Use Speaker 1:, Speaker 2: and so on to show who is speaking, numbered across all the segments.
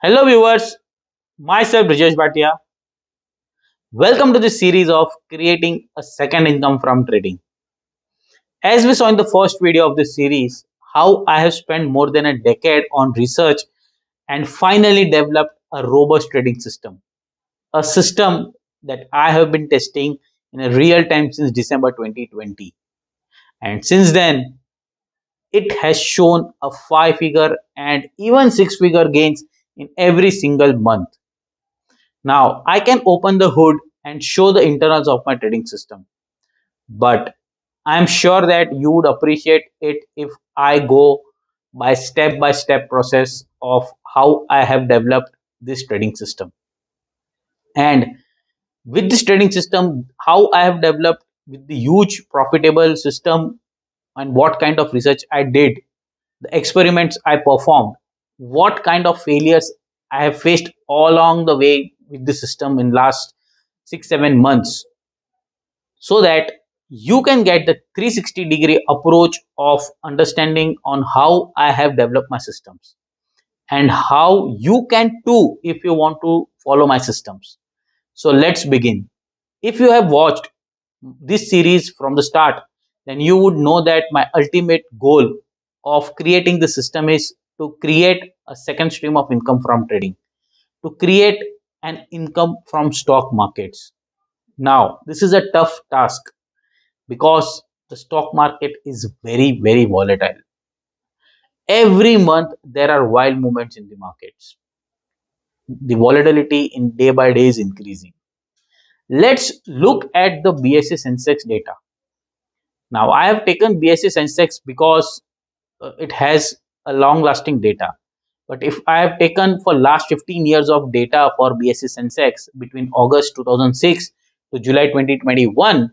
Speaker 1: Hello viewers, myself Brijesh Bhatia. Welcome to this series of creating a second income from trading. As we saw in the first video of this series, how I have spent more than a decade on research and finally developed a robust trading system. A system that I have been testing in a real time since December 2020. And since then, it has shown a 5-figure and even 6-figure gains in every single month. Now, I can open the hood and show the internals of my trading system, but I'm sure that you would appreciate it if I go by step process of how I have developed this trading system. And with this trading system, how I have developed with the huge profitable system and what kind of research I did, the experiments I performed, what kind of failures I have faced all along the way with the system in last 6 7 months, so that you can get the 360-degree approach of understanding on how I have developed my systems and how you can too if you want to follow my systems. So let's begin. If you have watched this series from the start, then you would know that my ultimate goal of creating the system is to create a second stream of income from trading, to create an income from stock markets. Now, this is a tough task because the stock market is very volatile. Every month there are wild movements in the markets. The volatility in day by day is increasing. Let's look at the BSE Sensex data. Now, I have taken BSE Sensex because it has a long lasting data. But if I have taken for last 15 years of data for BSE Sensex between August 2006 to July 2021,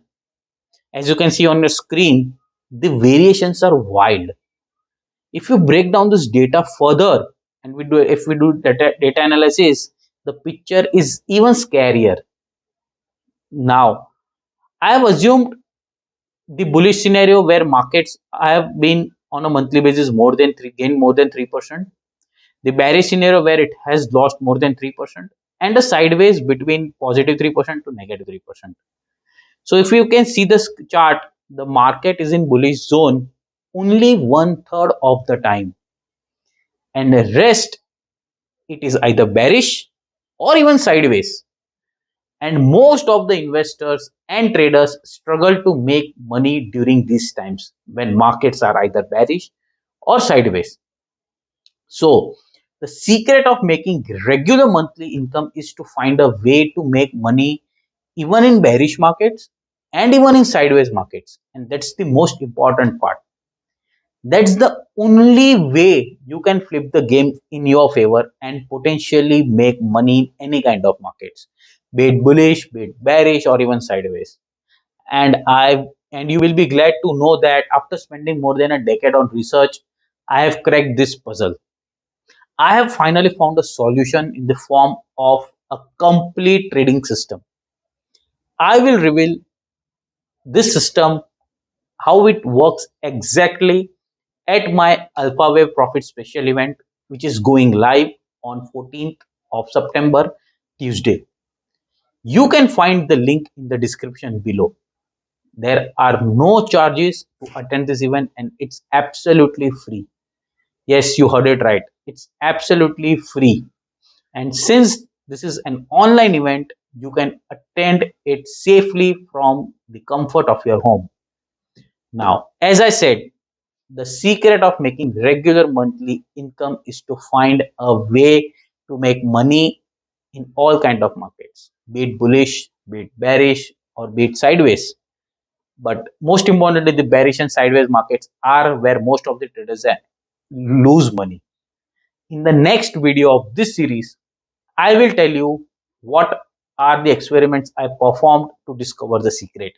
Speaker 1: as you can see on your screen, the variations are wild. If you break down this data further and if we do data analysis, the picture is even scarier. Now, I have assumed the bullish scenario where markets have been on a monthly basis more than three gained more than 3%, the bearish scenario where it has lost more than 3%, and a sideways between positive 3% to negative 3%. So if you can see this chart, the market is in bullish zone only one third of the time, and the rest it is either bearish or even sideways. And most of the investors and traders struggle to make money during these times when markets are either bearish or sideways. So, the secret of making regular monthly income is to find a way to make money even in bearish markets and even in sideways markets. And that's the most important part. That's the only way you can flip the game in your favor and potentially make money in any kind of markets, be it bullish, be it bearish, or even sideways. And you will be glad to know that after spending more than a decade on research, I have cracked this puzzle. I have finally found a solution in the form of a complete trading system. I will reveal this system, how it works exactly, at my Alpha Wave Profit Special event, which is going live on 14th of September, Tuesday. You can find the link in the description below. There are no charges to attend this event and it's absolutely free. Yes, you heard it right. It's absolutely free. And since this is an online event, you can attend it safely from the comfort of your home. Now, as I said, the secret of making regular monthly income is to find a way to make money in all kind of markets, be it bullish, be it bearish, or be it sideways. But most importantly, the bearish and sideways markets are where most of the traders lose money. In the next video of this series, I will tell you what are the experiments I performed to discover the secret.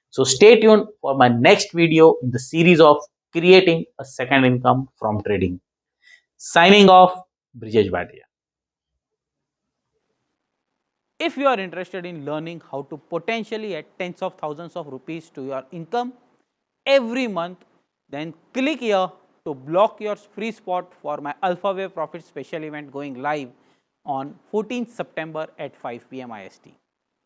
Speaker 1: So stay tuned for my next video in the series of creating a second income from trading. Signing off, Brijesh Bhatia. If you are interested in learning how to potentially add tens of thousands of rupees to your income every month, then click here
Speaker 2: to block your free spot for my Alpha Wave Profit special event going live on 14th September at 5 p.m. IST.